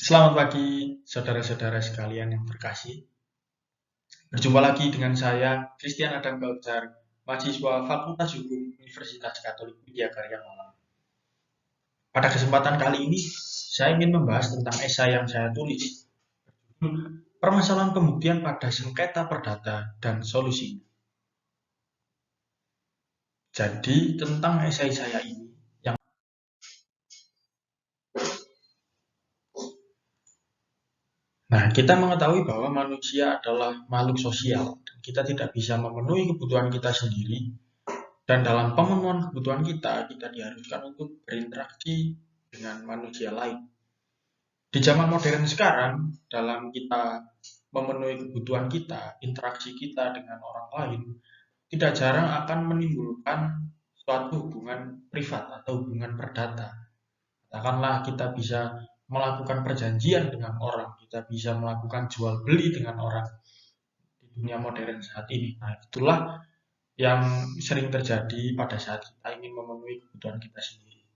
Selamat pagi, saudara-saudara sekalian yang terkasih. Berjumpa lagi dengan saya, Christian Adam Kautsar, mahasiswa Fakultas Hukum Universitas Katolik Widya Karya Malang. Pada kesempatan kali ini, saya ingin membahas tentang esai yang saya tulis, permasalahan pembuktian pada sengketa perdata dan solusinya. Jadi, tentang esai saya ini, kita mengetahui bahwa manusia adalah makhluk sosial. Kita tidak bisa memenuhi kebutuhan kita sendiri. Dan dalam pemenuhan kebutuhan kita diharuskan untuk berinteraksi dengan manusia lain. Di zaman modern sekarang, dalam kita memenuhi kebutuhan kita, interaksi kita dengan orang lain, tidak jarang akan menimbulkan suatu hubungan privat atau hubungan perdata. Katakanlah kita bisa melakukan perjanjian dengan orang, kita bisa melakukan jual beli dengan orang di dunia modern saat ini. Nah, itulah yang sering terjadi pada saat kita ingin memenuhi kebutuhan kita sendiri.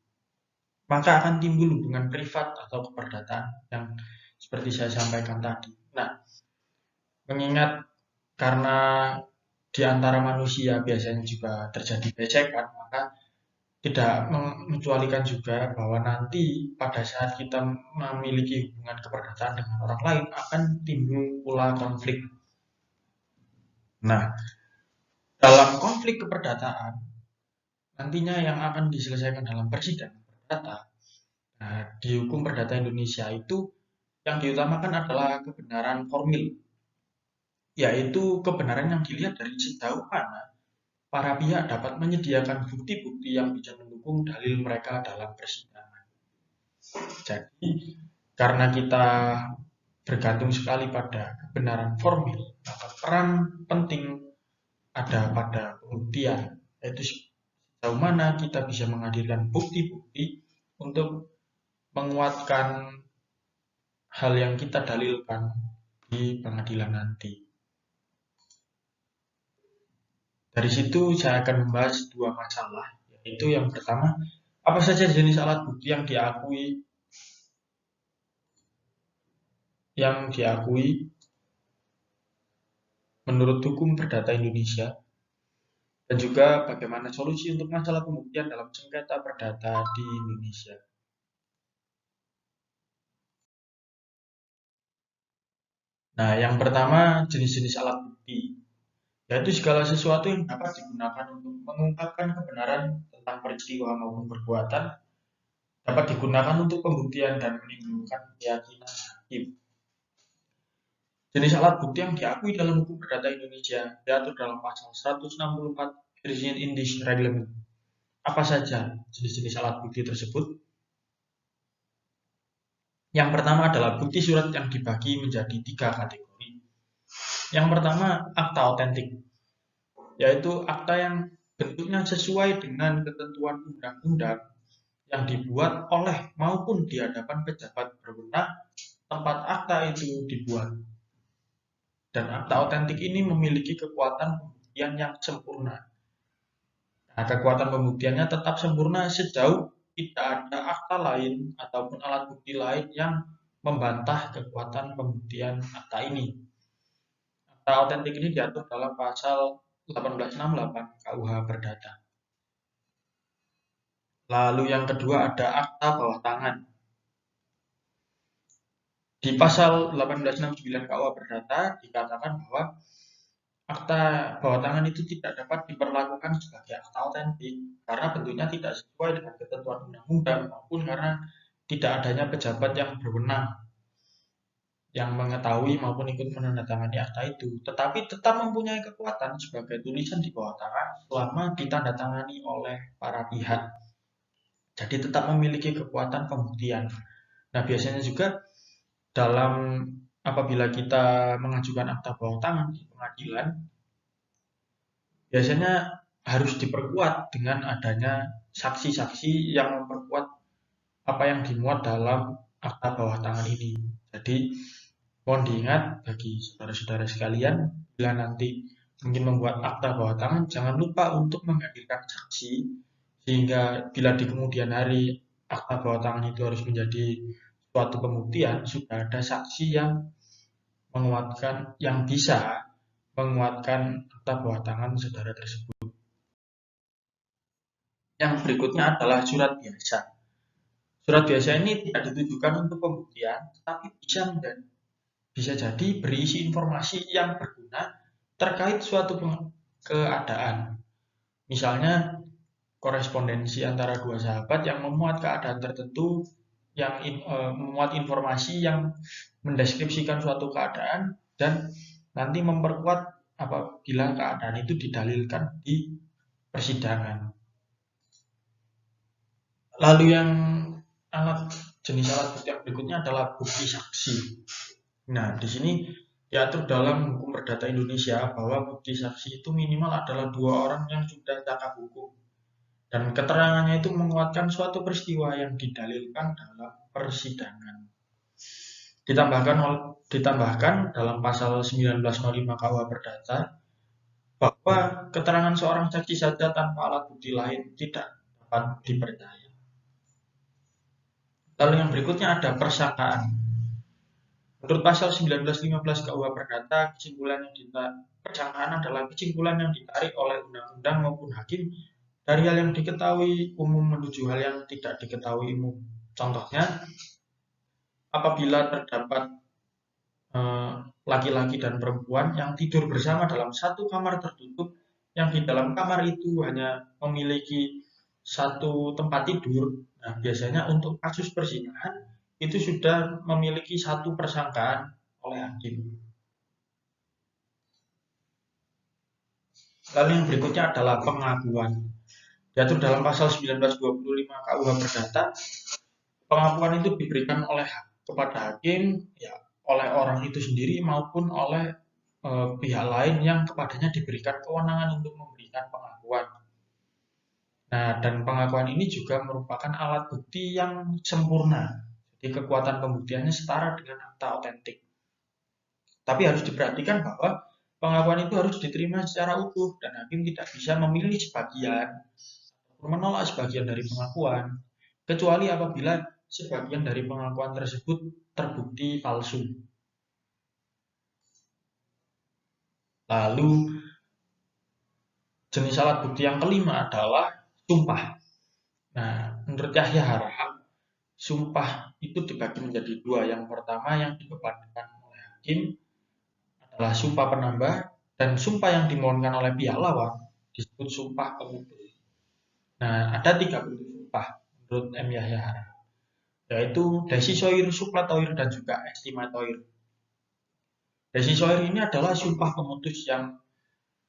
Maka akan timbul hubungan privat atau keperdataan yang seperti saya sampaikan tadi. Nah, mengingat karena di antara manusia biasanya juga terjadi becekan, maka tidak mengecualikan juga bahwa nanti pada saat kita memiliki hubungan keperdataan dengan orang lain akan timbul pula konflik. Nah, dalam konflik keperdataan nantinya yang akan diselesaikan dalam persidangan perdata. Nah, di hukum perdata Indonesia itu yang diutamakan adalah kebenaran formil, yaitu kebenaran yang dilihat dari sejauh mana para pihak dapat menyediakan bukti-bukti yang bisa mendukung dalil mereka dalam persidangan. Jadi, karena kita bergantung sekali pada kebenaran formil, maka peran penting ada pada pembuktian, yaitu sejauh mana kita bisa menghadirkan bukti-bukti untuk menguatkan hal yang kita dalilkan di pengadilan nanti. Dari situ saya akan membahas dua masalah, yaitu yang pertama, apa saja jenis alat bukti yang diakui menurut hukum perdata Indonesia, dan juga bagaimana solusi untuk masalah pembuktian dalam sengketa perdata di Indonesia. Nah, yang pertama jenis-jenis alat bukti, yaitu segala sesuatu yang dapat digunakan untuk mengungkapkan kebenaran tentang peristiwa maupun perbuatan, dapat digunakan untuk pembuktian dan menimbulkan keyakinan hakim. Jenis alat bukti yang diakui dalam hukum perdata Indonesia diatur dalam pasal 164 Virgin Indies Reglement. Apa saja jenis-jenis alat bukti tersebut? Yang pertama adalah bukti surat yang dibagi menjadi 3 kategori. Yang pertama, akta otentik, yaitu akta yang bentuknya sesuai dengan ketentuan undang-undang yang dibuat oleh maupun di hadapan pejabat berwenang tempat akta itu dibuat. Dan akta otentik ini memiliki kekuatan pembuktian yang sempurna. Nah, kekuatan pembuktiannya tetap sempurna sejauh tidak ada akta lain ataupun alat bukti lain yang membantah kekuatan pembuktian akta ini. Akta otentik ini diatur dalam pasal 1868 KUH Perdata. Lalu yang kedua ada akta bawah tangan. Di pasal 1869 KUH Perdata dikatakan bahwa akta bawah tangan itu tidak dapat diperlakukan sebagai akta otentik karena bentuknya tidak sesuai dengan ketentuan undang-undang maupun karena tidak adanya pejabat yang berwenang yang mengetahui maupun ikut menandatangani akta itu, tetapi tetap mempunyai kekuatan sebagai tulisan di bawah tangan selama ditandatangani oleh para pihak. Jadi tetap memiliki kekuatan pembuktian. Nah, biasanya juga dalam apabila kita mengajukan akta bawah tangan di pengadilan, biasanya harus diperkuat dengan adanya saksi-saksi yang memperkuat apa yang dimuat dalam akta bawah tangan ini. Jadi, mohon diingat bagi saudara-saudara sekalian, bila nanti ingin membuat akta bawah tangan, jangan lupa untuk menghadirkan saksi, sehingga bila di kemudian hari akta bawah tangan itu harus menjadi suatu pembuktian, sudah ada saksi yang menguatkan, yang bisa menguatkan fakta bahwa tangan saudara tersebut. Yang berikutnya adalah surat biasa. Surat biasa ini tidak ditujukan untuk pembuktian, tapi bisa jadi berisi informasi yang berguna terkait suatu keadaan. Misalnya korespondensi antara dua sahabat yang memuat keadaan tertentu, yang memuat informasi yang mendeskripsikan suatu keadaan dan nanti memperkuat apabila keadaan itu didalilkan di persidangan. Lalu yang jenis alat bukti yang berikutnya adalah bukti saksi. Nah, di sini diatur dalam hukum perdata Indonesia bahwa bukti saksi itu minimal adalah 2 orang yang sudah cakap hukum dan keterangannya itu menguatkan suatu peristiwa yang didalilkan dalam persidangan. Ditambahkan dalam pasal 1905 KUH Perdata bahwa keterangan seorang saksi saja tanpa alat bukti lain tidak dapat dipercaya. Lalu yang berikutnya ada persangkaan. Menurut pasal 1915 KUH Perdata, persangkaan adalah kesimpulan yang ditarik oleh undang-undang maupun hakim dari hal yang diketahui umum menuju hal yang tidak diketahui umum. Contohnya, apabila terdapat laki-laki dan perempuan yang tidur bersama dalam satu kamar tertutup, yang di dalam kamar itu hanya memiliki satu tempat tidur. Nah, biasanya untuk kasus perzinahan itu sudah memiliki satu persangkaan oleh hakim. Lalu yang berikutnya adalah pengakuan. Diatur dalam pasal 1925 KUH Perdata, pengakuan itu diberikan kepada hakim, ya, oleh orang itu sendiri maupun oleh pihak lain yang kepadanya diberikan kewenangan untuk memberikan pengakuan. Nah, dan pengakuan ini juga merupakan alat bukti yang sempurna. Jadi kekuatan pembuktiannya setara dengan akta otentik. Tapi harus diperhatikan bahwa pengakuan itu harus diterima secara utuh dan hakim tidak bisa memilih sebagian atau menolak sebagian dari pengakuan, kecuali apabila sebagian dari pengakuan tersebut terbukti palsu. Lalu jenis alat bukti yang kelima adalah sumpah. Nah, menurut Yahya Harahap, sumpah itu dibagi menjadi 2. Yang pertama yang dikepada oleh hakim adalah sumpah penambah, dan sumpah yang dimohonkan oleh pihak lawan disebut sumpah pemutus. Nah, ada 3 bentuk sumpah menurut M. Yahya Harahap, yaitu decisoir, suppletoir, dan juga estimatoir. Decisoir ini adalah sumpah pemutus yang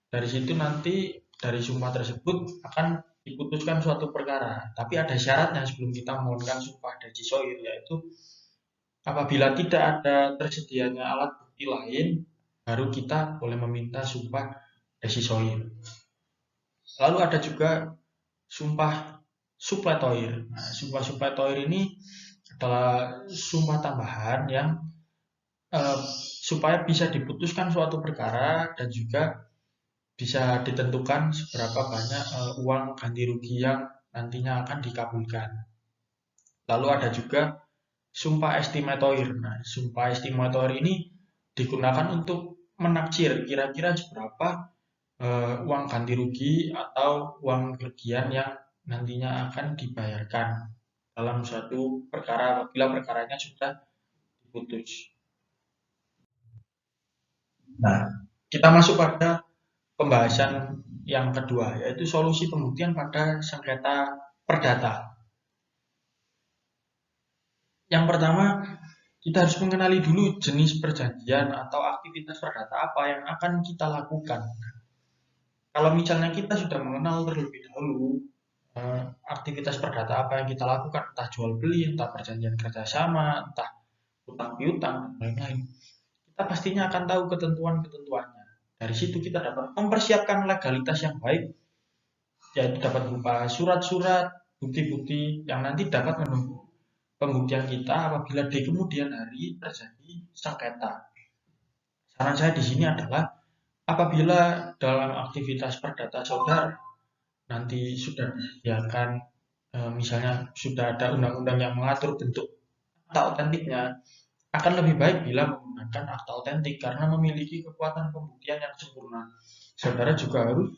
dari situ nanti dari sumpah tersebut akan diputuskan suatu perkara, tapi ada syaratnya sebelum kita memohonkan sumpah decisoir, yaitu apabila tidak ada tersedianya alat bukti lain, baru kita boleh meminta sumpah decisoir. Lalu ada juga sumpah suppletoir. Nah, sumpah suppletoir ini adalah sumpah tambahan yang supaya bisa diputuskan suatu perkara dan juga bisa ditentukan seberapa banyak uang ganti rugi yang nantinya akan dikabulkan. Lalu ada juga sumpah estimatoir. Nah, sumpah estimatoir ini digunakan untuk menaksir kira-kira seberapa uang ganti rugi atau uang kerugian yang nantinya akan dibayarkan dalam suatu perkara apabila perkaranya sudah diputus. Nah, kita masuk pada pembahasan yang kedua, yaitu solusi pembuktian pada sengketa perdata. Yang pertama, kita harus mengenali dulu jenis perjanjian atau aktivitas perdata apa yang akan kita lakukan. Kalau misalnya kita sudah mengenal terlebih dahulu aktivitas perdata apa yang kita lakukan, entah jual beli, entah perjanjian kerjasama, entah utang piutang, dan lain-lain, kita pastinya akan tahu ketentuan-ketentuannya. Dari situ kita dapat mempersiapkan legalitas yang baik, yaitu dapat berupa surat-surat, bukti-bukti yang nanti dapat mendukung pembuktian kita apabila di kemudian hari terjadi sengketa. Saran saya di sini adalah apabila dalam aktivitas perdata saudara nanti sudah disediakan misalnya sudah ada undang-undang yang mengatur bentuk akta otentiknya, akan lebih baik bila menggunakan akta otentik karena memiliki kekuatan pembuktian yang sempurna. Saudara juga harus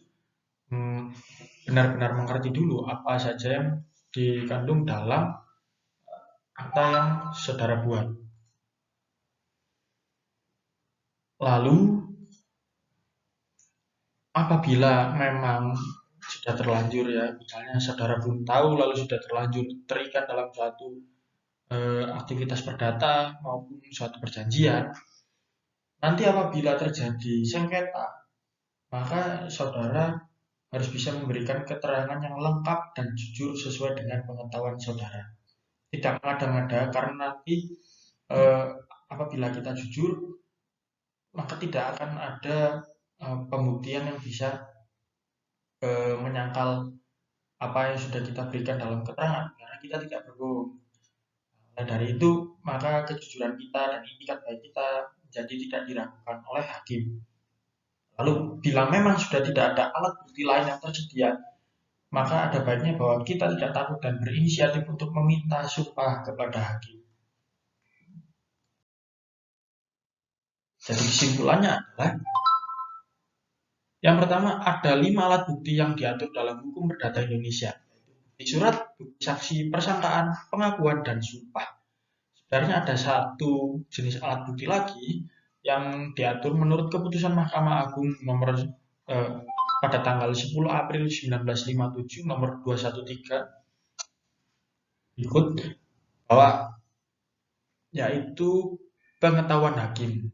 benar-benar mengerti dulu apa saja yang dikandung dalam akta yang saudara buat. Lalu, apabila memang sudah terlanjur ya, misalnya saudara belum tahu lalu sudah terlanjur terikat dalam suatu aktivitas perdata maupun suatu perjanjian, nanti apabila terjadi sengketa, maka saudara harus bisa memberikan keterangan yang lengkap dan jujur sesuai dengan pengetahuan saudara. Tidak mengada-ngada, karena nanti apabila kita jujur, maka tidak akan ada pembuktian yang bisa menyangkal apa yang sudah kita berikan dalam keterangan, karena kita tidak berbohong. Nah, dari itu, maka kejujuran kita dan itikat baik kita menjadi tidak diragukan oleh hakim. Lalu, bila memang sudah tidak ada alat bukti lain yang tersedia, maka ada baiknya bahwa kita tidak takut dan berinisiatif untuk meminta sumpah kepada hakim. Jadi kesimpulannya adalah, yang pertama, ada 5 alat bukti yang diatur dalam hukum perdata Indonesia. Bukti surat, bukti saksi, persangkaan, pengakuan, dan sumpah. Sebenarnya ada satu jenis alat bukti lagi yang diatur menurut keputusan Mahkamah Agung nomor pada tanggal 10 April 1957 nomor 213 berikut, bahwa yaitu pengetahuan hakim,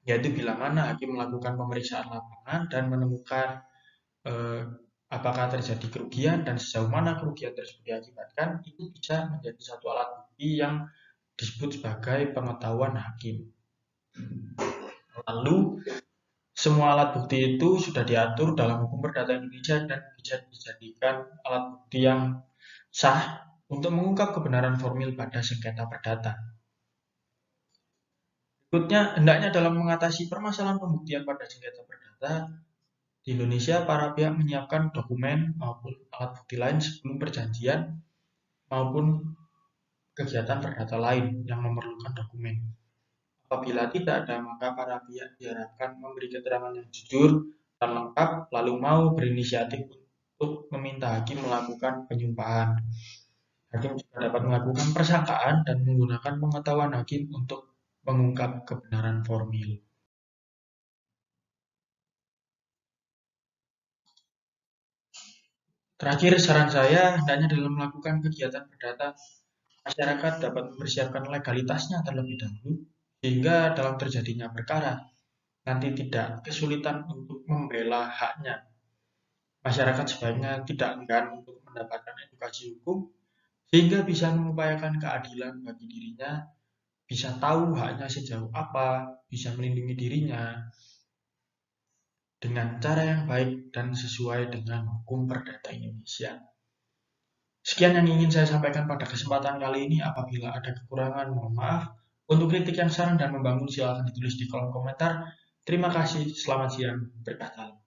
yaitu bila mana hakim melakukan pemeriksaan lapangan dan menemukan apakah terjadi kerugian dan sejauh mana kerugian tersebut diakibatkan, itu bisa menjadi satu alat bukti yang disebut sebagai pengetahuan hakim. Lalu, semua alat bukti itu sudah diatur dalam hukum perdata Indonesia dan bisa dijadikan alat bukti yang sah untuk mengungkap kebenaran formil pada sengketa perdata. Berikutnya, hendaknya dalam mengatasi permasalahan pembuktian pada sengketa perdata di Indonesia, para pihak menyiapkan dokumen maupun alat bukti lain sebelum perjanjian maupun kegiatan perdata lain yang memerlukan dokumen. Apabila tidak ada, maka para pihak diharapkan memberi keterangan yang jujur dan lengkap, lalu mau berinisiatif untuk meminta hakim melakukan penyumpahan. Hakim juga dapat melakukan persangkaan dan menggunakan pengetahuan hakim untuk mengungkap kebenaran formil. Terakhir, saran saya hendaknya dalam melakukan kegiatan perdata, masyarakat dapat mempersiapkan legalitasnya terlebih dahulu, sehingga dalam terjadinya perkara, nanti tidak kesulitan untuk membela haknya. Masyarakat sebaiknya tidak enggan untuk mendapatkan edukasi hukum, sehingga bisa mengupayakan keadilan bagi dirinya, bisa tahu haknya sejauh apa, bisa melindungi dirinya dengan cara yang baik dan sesuai dengan hukum perdata Indonesia. Sekian yang ingin saya sampaikan pada kesempatan kali ini. Apabila ada kekurangan, mohon maaf. Untuk kritik yang saran dan membangun, silakan ditulis di kolom komentar. Terima kasih, selamat siang, berkah.